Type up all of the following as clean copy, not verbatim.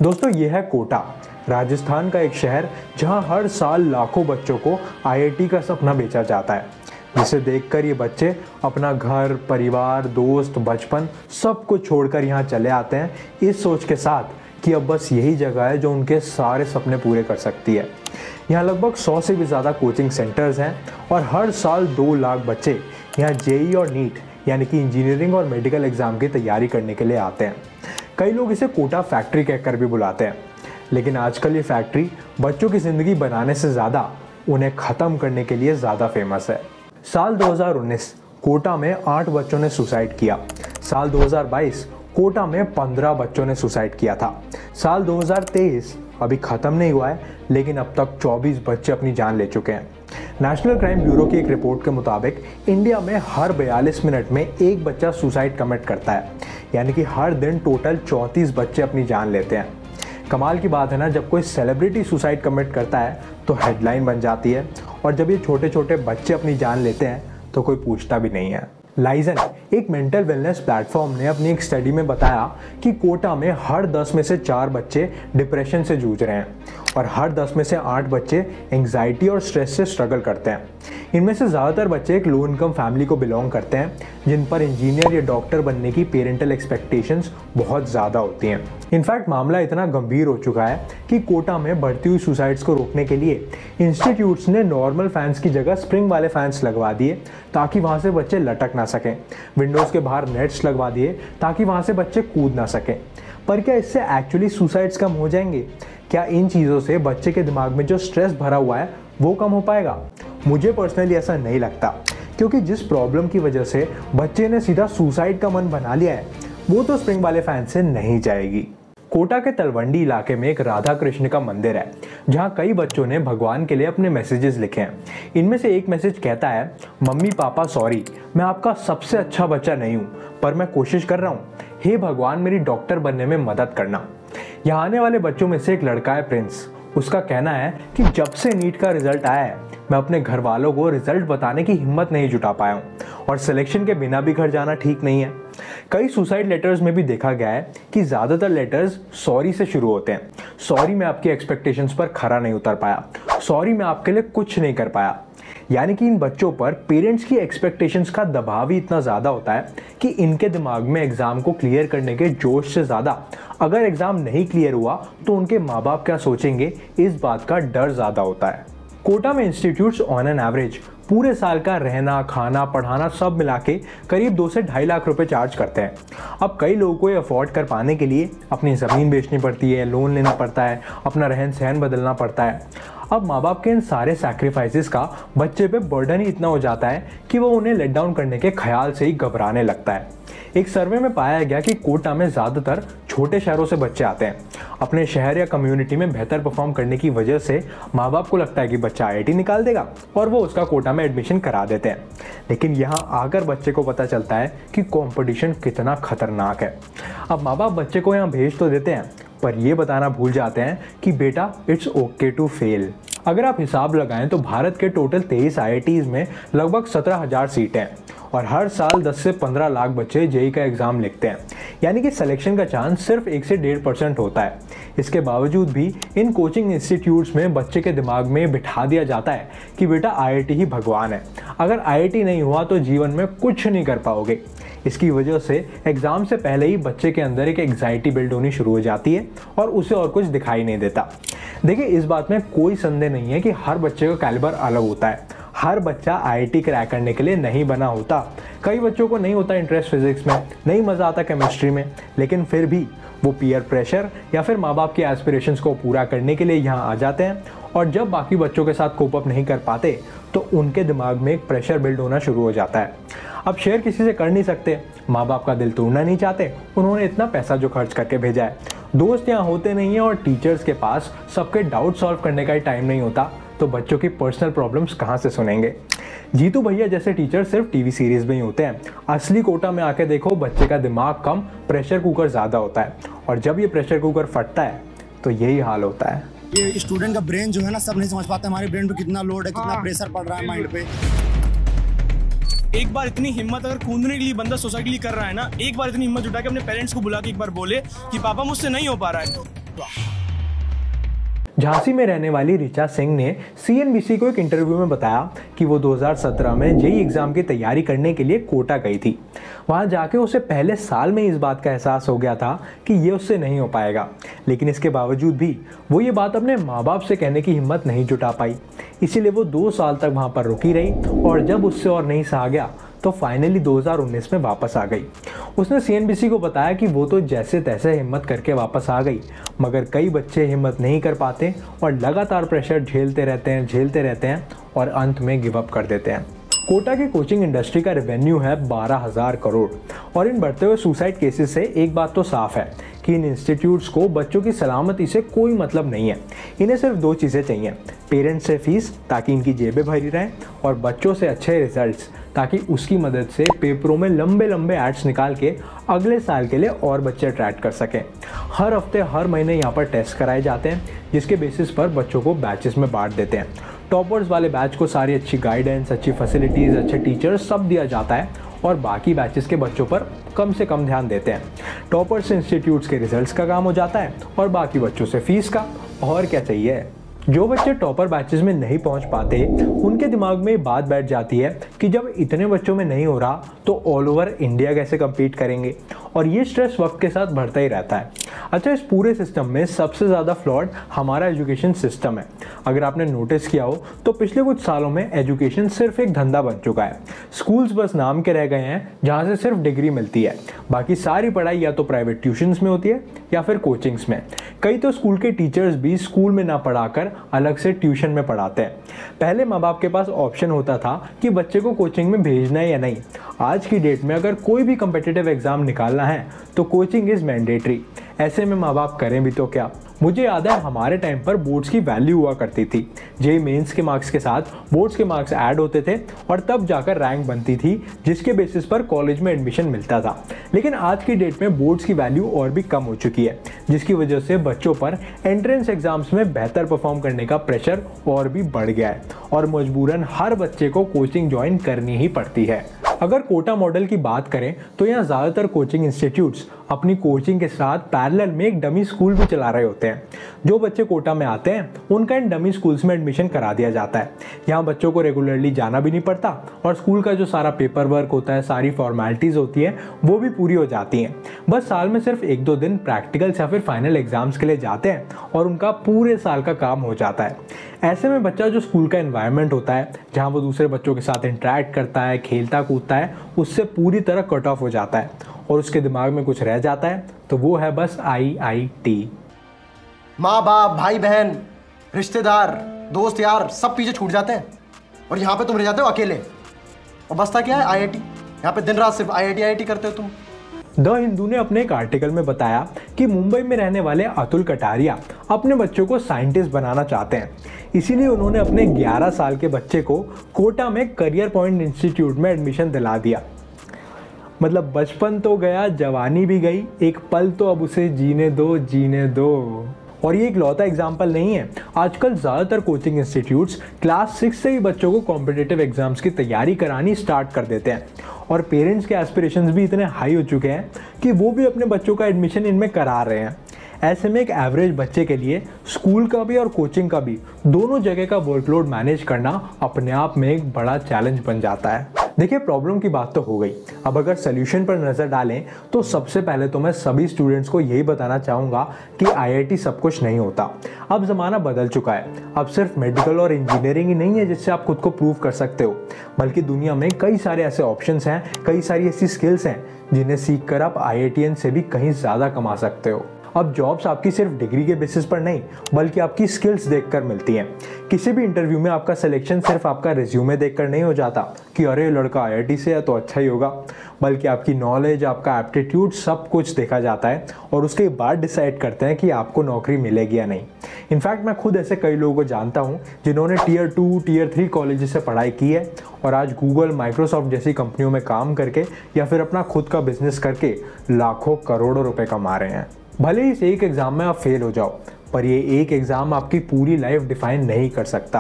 दोस्तों ये है कोटा, राजस्थान का एक शहर जहां हर साल लाखों बच्चों को आईआईटी का सपना बेचा जाता है, जिसे देखकर ये बच्चे अपना घर, परिवार, दोस्त, बचपन सब कुछ छोड़कर यहाँ चले आते हैं इस सोच के साथ कि अब बस यही जगह है जो उनके सारे सपने पूरे कर सकती है। यहाँ लगभग 100 से भी ज़्यादा कोचिंग सेंटर्स हैं और हर साल 2 लाख बच्चे यहाँ जेईई और नीट यानी कि इंजीनियरिंग और मेडिकल एग्ज़ाम की तैयारी करने के लिए आते हैं। कई लोग इसे कोटा फैक्ट्री कहकर भी बुलाते हैं, लेकिन आजकल ये फैक्ट्री बच्चों की ज़िंदगी बनाने से ज़्यादा उन्हें ख़त्म करने के लिए ज़्यादा फेमस है। साल 2019 कोटा में 8 बच्चों ने सुसाइड किया। साल 2022 कोटा में 15 बच्चों ने सुसाइड किया था। साल 2023 अभी ख़त्म नहीं हुआ है, लेकिन अब तक 24 बच्चे अपनी जान ले चुके हैं। नेशनल क्राइम ब्यूरो की एक रिपोर्ट के मुताबिक इंडिया में हर 42 मिनट में एक बच्चा सुसाइड कमिट करता है, यानी कि हर दिन टोटल 34 बच्चे अपनी जान लेते हैं। कमाल की बात है ना, जब कोई सेलिब्रिटी सुसाइड कमिट करता है तो हेडलाइन बन जाती है, और जब ये छोटे छोटे बच्चे अपनी जान लेते हैं तो कोई पूछता भी नहीं है। लाइजन, एक मेंटल वेलनेस प्लेटफॉर्म, ने अपनी एक स्टडी में बताया कि कोटा में हर 10 में से 4 बच्चे डिप्रेशन से जूझ रहे हैं और हर 10 में से 8 बच्चे एंग्जाइटी और स्ट्रेस से स्ट्रगल करते हैं। इनमें से ज़्यादातर बच्चे एक लो इनकम फैमिली को बिलोंग करते हैं, जिन पर इंजीनियर या डॉक्टर बनने की पेरेंटल एक्सपेक्टेशंस बहुत ज़्यादा होती हैं। इनफैक्ट मामला इतना गंभीर हो चुका है कि कोटा में बढ़ती हुई सुसाइड्स को रोकने के लिए इंस्टीट्यूट्स ने नॉर्मल फैंस की जगह स्प्रिंग वाले फैंस लगवा दिए ताकि वहाँ से बच्चे लटक ना सकें। विंडोज़ के बाहर नेट्स लगवा दिए ताकि वहाँ से बच्चे कूद ना सकें। पर क्या इससे एक्चुअली सुसाइड्स कम हो जाएंगे? क्या इन चीज़ों से बच्चे के दिमाग में जो स्ट्रेस भरा हुआ है वो कम हो पाएगा? मुझे पर्सनली ऐसा नहीं लगता, क्योंकि जिस प्रॉब्लम की वजह से बच्चे ने सीधा सुसाइड का मन बना लिया है वो तो स्प्रिंग वाले फैन से नहीं जाएगी। कोटा के तलवंडी इलाके में एक राधा कृष्ण का मंदिर है, जहाँ कई बच्चों ने भगवान के लिए अपने मैसेजेस लिखे हैं। इनमें से एक मैसेज कहता है, मम्मी पापा सॉरी, मैं आपका सबसे अच्छा बच्चा नहीं हूँ, पर मैं कोशिश कर रहा हूँ। हे भगवान, मेरी डॉक्टर बनने में मदद करना। यहाँ आने वाले बच्चों में से एक लड़का है प्रिंस। उसका कहना है कि जब से नीट का रिजल्ट आया है मैं अपने घर वालों को रिजल्ट बताने की हिम्मत नहीं जुटा पाया हूँ, और सिलेक्शन के बिना भी घर जाना ठीक नहीं है। कई सुसाइड लेटर्स में भी देखा गया है कि ज़्यादातर लेटर्स सॉरी से शुरू होते हैं। सॉरी, मैं आपकी एक्सपेक्टेशंस पर खरा नहीं उतर पाया। सॉरी, मैं आपके लिए कुछ नहीं कर पाया। यानी कि इन बच्चों पर पेरेंट्स की एक्सपेक्टेशंस का दबाव ही इतना ज़्यादा होता है कि इनके दिमाग में एग्ज़ाम को क्लियर करने के जोश से ज़्यादा अगर एग्ज़ाम नहीं क्लियर हुआ तो उनके माँ बाप क्या सोचेंगे, इस बात का डर ज़्यादा होता है। कोटा में इंस्टीट्यूट्स ऑन एन एवरेज पूरे साल का रहना, खाना, पढ़ाना सब मिला के करीब 2 से 2.5 लाख रुपए चार्ज करते हैं। अब कई लोगों को ये अफोर्ड कर पाने के लिए अपनी ज़मीन बेचनी पड़ती है, लोन लेना पड़ता है, अपना रहन सहन बदलना पड़ता है। अब माँ बाप के इन सारे सैक्रिफाइसेस का बच्चे पे बर्डन ही इतना हो जाता है कि वो उन्हें लेट डाउन करने के ख्याल से ही घबराने लगता है। एक सर्वे में पाया गया कि कोटा में ज़्यादातर छोटे शहरों से बच्चे आते हैं। अपने शहर या कम्युनिटी में बेहतर परफॉर्म करने की वजह से माँ बाप को लगता है कि बच्चा आईआईटी निकाल देगा और वो उसका कोटा में एडमिशन करा देते हैं। लेकिन यहाँ आकर बच्चे को पता चलता है कि कंपटीशन कितना खतरनाक है। अब माँ बाप बच्चे को यहाँ भेज तो देते हैं, पर ये बताना भूल जाते हैं कि बेटा इट्स ओके टू फेल। अगर आप हिसाब लगाएं तो भारत के टोटल 23 आईआईटीज़ में लगभग 17,000 सीटें हैं और हर साल 10 से 15 लाख बच्चे जेईई का एग्ज़ाम लिखते हैं, यानी कि सिलेक्शन का चांस सिर्फ 1 से 1.5% होता है। इसके बावजूद भी इन कोचिंग इंस्टीट्यूट्स में बच्चे के दिमाग में बिठा दिया जाता है कि बेटा आईआईटी ही भगवान है, अगर आईआईटी नहीं हुआ तो जीवन में कुछ नहीं कर पाओगे। इसकी वजह से एग्ज़ाम से पहले ही बच्चे के अंदर एक एंग्जाइटी बिल्ड होनी शुरू हो जाती है और उसे और कुछ दिखाई नहीं देता। देखिए, इस बात में कोई संदेह नहीं है कि हर बच्चे का कैलिबर अलग होता है। हर बच्चा आईआईटी क्रैक करने के लिए नहीं बना होता। कई बच्चों को नहीं होता इंटरेस्ट फिजिक्स में, नहीं मज़ा आता केमिस्ट्री में, लेकिन फिर भी वो पीयर प्रेशर या फिर माँ बाप के एस्पिरेशंस को पूरा करने के लिए यहाँ आ जाते हैं, और जब बाकी बच्चों के साथ कोप अप नहीं कर पाते तो उनके दिमाग में एक प्रेशर बिल्ड होना शुरू हो जाता है। अब शेयर किसी से कर नहीं सकते, माँ बाप का दिल तोड़ना नहीं चाहते, उन्होंने इतना पैसा जो खर्च करके भेजा है। दोस्त यहाँ होते नहीं हैं और टीचर्स के पास सबके डाउट सॉल्व करने का ही टाइम नहीं होता, तो बच्चों की पर्सनल प्रॉब्लम्स कहाँ से सुनेंगे। जीतू भैया जैसे टीचर सिर्फ टीवी सीरीज में ही होते हैं। असली कोटा में आके देखो, बच्चे का दिमाग कम, प्रेशर कुकर ज़्यादा होता है, और जब ये प्रेशर कुकर फटता है तो यही हाल होता है। ये स्टूडेंट का ब्रेन जो है ना, सब नहीं समझ पाते हमारे ब्रेन पे कितना लोड है, कितना प्रेशर पड़ रहा है माइंड पे। एक बार इतनी हिम्मत अगर कूदने के लिए बंदा सोसाइटी कर रहा है ना, एक बार इतनी हिम्मत जुटा के अपने पेरेंट्स को बुला के एक बार बोले कि पापा मुझसे नहीं हो पा रहा है। झांसी में रहने वाली ऋचा सिंह ने CNBC को एक इंटरव्यू में बताया कि वो 2017 में जेईई एग्जाम की तैयारी करने के लिए कोटा गई थी। वहां जाके उसे पहले साल में इस बात का एहसास हो गया था कि ये उससे नहीं हो पाएगा, लेकिन इसके बावजूद भी वो ये बात अपने माँ बाप से कहने की हिम्मत नहीं जुटा पाई। इसीलिए वो 2 साल तक वहां पर रुकी रही और जब उससे और नहीं सहा गया तो फाइनली 2019 में वापस आ गई। उसने CNBC को बताया कि वो तो जैसे तैसे हिम्मत करके वापस आ गई, मगर कई बच्चे हिम्मत नहीं कर पाते और लगातार प्रेशर झेलते रहते हैं और अंत में गिव अप कर देते हैं। कोटा की कोचिंग इंडस्ट्री का रेवेन्यू है 12,000 करोड़ और इन बढ़ते हुए सुसाइड केसेस से एक बात तो साफ है कि इन इंस्टीट्यूट्स को बच्चों की सलामती से कोई मतलब नहीं है। इन्हें सिर्फ 2 चीज़ें चाहिए, पेरेंट्स से फीस ताकि इनकी जेबें भरी रहें और बच्चों से अच्छे रिजल्ट्स ताकि उसकी मदद से पेपरों में लंबे लंबे एड्स निकाल के अगले साल के लिए और बच्चे अट्रैक्ट कर सकें। हर हफ्ते हर महीने यहाँ पर टेस्ट कराए जाते हैं जिसके बेसिस पर बच्चों को बैचेस में बांट देते हैं। टॉपर्स वाले बैच को सारी अच्छी गाइडेंस, अच्छी फैसिलिटीज़, अच्छे टीचर्स सब दिया जाता है और बाकी बैचेस के बच्चों पर कम से कम ध्यान देते हैं। टॉपर्स इंस्टीट्यूट्स के रिजल्ट्स का काम हो जाता है और बाकी बच्चों से फीस का। और क्या चाहिए। जो बच्चे टॉपर बैचेस में नहीं पहुंच पाते उनके दिमाग में ये बात बैठ जाती है कि जब इतने बच्चों में नहीं हो रहा तो ऑल ओवर इंडिया कैसे compete करेंगे, और ये स्ट्रेस वक्त के साथ बढ़ता ही रहता है। अच्छा, इस पूरे सिस्टम में सबसे ज़्यादा फ्लॉड हमारा एजुकेशन सिस्टम है। अगर आपने नोटिस किया हो तो पिछले कुछ सालों में एजुकेशन सिर्फ एक धंधा बन चुका है। स्कूल्स बस नाम के रह गए हैं जहाँ से सिर्फ डिग्री मिलती है, बाकी सारी पढ़ाई या तो प्राइवेट ट्यूशन्स में होती है या फिर कोचिंग्स में। कई तो स्कूल के टीचर्स भी स्कूल में ना पढ़ाकर अलग से ट्यूशन में पढ़ाते हैं। पहले माँ बाप के पास ऑप्शन होता था कि बच्चे को कोचिंग में भेजना है या नहीं। आज की डेट में अगर कोई भी कम्पिटिटिव एग्जाम निकालना है तो कोचिंग इज़ मैंडेटरी। ऐसे में माँ बाप करें भी तो क्या। मुझे याद है हमारे टाइम पर बोर्ड्स की वैल्यू हुआ करती थी। जेईई मेंस के मार्क्स के साथ बोर्ड्स के मार्क्स ऐड होते थे और तब जाकर रैंक बनती थी जिसके बेसिस पर कॉलेज में एडमिशन मिलता था। लेकिन आज की डेट में बोर्ड्स की वैल्यू और भी कम हो चुकी है, जिसकी वजह से बच्चों पर एंट्रेंस एग्जाम्स में बेहतर परफॉर्म करने का प्रेशर और भी बढ़ गया है और मजबूरन हर बच्चे को कोचिंग ज्वाइन करनी ही पड़ती है। अगर कोटा मॉडल की बात करें तो यहाँ ज़्यादातर कोचिंग इंस्टीट्यूट्स अपनी कोचिंग के साथ पैरेलल में एक डमी स्कूल भी चला रहे होते हैं। जो बच्चे कोटा में आते हैं उनका इन डमी स्कूल्स में एडमिशन करा दिया जाता है। यहाँ बच्चों को रेगुलरली जाना भी नहीं पड़ता और स्कूल का जो सारा पेपर वर्क होता है, सारी फॉर्मेलिटीज़ होती है वो भी पूरी हो जाती हैं। बस साल में सिर्फ 1-2 दिन प्रैक्टिकल्स या फिर फाइनल एग्जाम्स के लिए जाते हैं और उनका पूरे साल का काम हो जाता है। ऐसे में बच्चा जो स्कूल का एनवायरनमेंट होता है जहाँ वो दूसरे बच्चों के साथ इंटरेक्ट करता है, खेलता कूदता है, उससे पूरी तरह कट ऑफ हो जाता है और उसके दिमाग में कुछ रह जाता है तो वो है बस IIT। माँ बाप, भाई बहन, रिश्तेदार, दोस्त यार सब पीछे छूट जाते हैं और यहाँ पे तुम रह जाते हो अकेले। और बसता क्या है IIT। यहाँ पे दिन रात सिर्फ IIT करते हो तुम। द हिंदू ने अपने एक आर्टिकल में बताया कि मुंबई में रहने वाले अतुल कटारिया अपने बच्चों को साइंटिस्ट बनाना चाहते हैं। इसीलिए उन्होंने अपने 11 साल के बच्चे को कोटा में करियर पॉइंट इंस्टीट्यूट में एडमिशन दिला दिया। मतलब बचपन तो गया, जवानी भी गई, एक पल तो अब उसे जीने दो। और ये एक लौता एग्जाम्पल नहीं है। आजकल ज़्यादातर कोचिंग इंस्टीट्यूट्स क्लास 6 से ही बच्चों को कॉम्पिटिटिव एग्जाम्स की तैयारी करानी स्टार्ट कर देते हैं और पेरेंट्स के एस्पिरेशंस भी इतने हाई हो चुके हैं कि वो भी अपने बच्चों का एडमिशन इनमें करा रहे हैं। ऐसे में एक एवरेज बच्चे के लिए स्कूल का भी और कोचिंग का भी दोनों जगह का वर्कलोड मैनेज करना अपने आप में एक बड़ा चैलेंज बन जाता है। देखिए, प्रॉब्लम की बात तो हो गई। अब अगर सोल्यूशन पर नज़र डालें तो सबसे पहले तो मैं सभी स्टूडेंट्स को यही बताना चाहूँगा कि IIT सब कुछ नहीं होता। अब ज़माना बदल चुका है। अब सिर्फ मेडिकल और इंजीनियरिंग ही नहीं है जिससे आप खुद को प्रूव कर सकते हो, बल्कि दुनिया में कई सारे ऐसे ऑप्शंस हैं, कई सारी ऐसी स्किल्स हैं जिन्हें सीख कर आप IITian से भी कहीं ज़्यादा कमा सकते हो। अब जॉब्स आपकी सिर्फ डिग्री के बेसिस पर नहीं बल्कि आपकी स्किल्स देखकर मिलती हैं। किसी भी इंटरव्यू में आपका सिलेक्शन सिर्फ आपका रिज्यूमे देखकर नहीं हो जाता कि अरे ये लड़का IIT से है तो अच्छा ही होगा, बल्कि आपकी नॉलेज, आपका एप्टीट्यूड सब कुछ देखा जाता है और उसके बाद डिसाइड करते हैं कि आपको नौकरी मिलेगी या नहीं। इनफैक्ट मैं खुद ऐसे कई लोगों को जानता हूँ जिन्होंने Tier 2, Tier 3 कॉलेज से पढ़ाई की है और आज गूगल, माइक्रोसॉफ्ट जैसी कंपनियों में काम करके या फिर अपना खुद का बिजनेस करके लाखों करोड़ों रुपए कमा रहे हैं। भले ही इस एक एग्ज़ाम में आप फेल हो जाओ, पर ये एक एग्ज़ाम आपकी पूरी लाइफ डिफाइन नहीं कर सकता।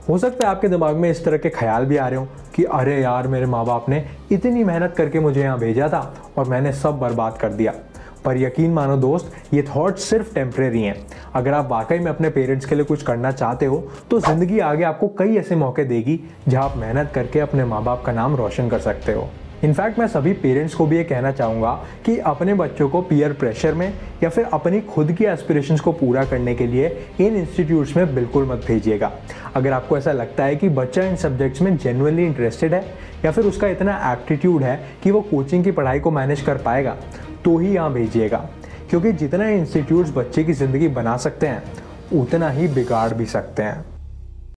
हो सकता है आपके दिमाग में इस तरह के ख्याल भी आ रहे हो कि अरे यार, मेरे माँ बाप ने इतनी मेहनत करके मुझे यहाँ भेजा था और मैंने सब बर्बाद कर दिया। पर यकीन मानो दोस्त, ये थॉट्स सिर्फ टेम्परेरी हैं। अगर आप वाकई में अपने पेरेंट्स के लिए कुछ करना चाहते हो तो ज़िंदगी आगे आपको कई ऐसे मौके देगी जहां आप मेहनत करके अपने माँ बाप का नाम रोशन कर सकते हो। इनफैक्ट मैं सभी पेरेंट्स को भी ये कहना चाहूँगा कि अपने बच्चों को पीयर प्रेशर में या फिर अपनी खुद की एस्पिरेशंस को पूरा करने के लिए इन इंस्टीट्यूट्स में बिल्कुल मत भेजिएगा। अगर आपको ऐसा लगता है कि बच्चा इन सब्जेक्ट्स में जेन्युइनली इंटरेस्टेड है या फिर उसका इतना एप्टीट्यूड है कि वो कोचिंग की पढ़ाई को मैनेज कर पाएगा, तो ही यहाँ भेजिएगा, क्योंकि जितना इंस्टीट्यूट्स बच्चे की ज़िंदगी बना सकते हैं उतना ही बिगाड़ भी सकते हैं।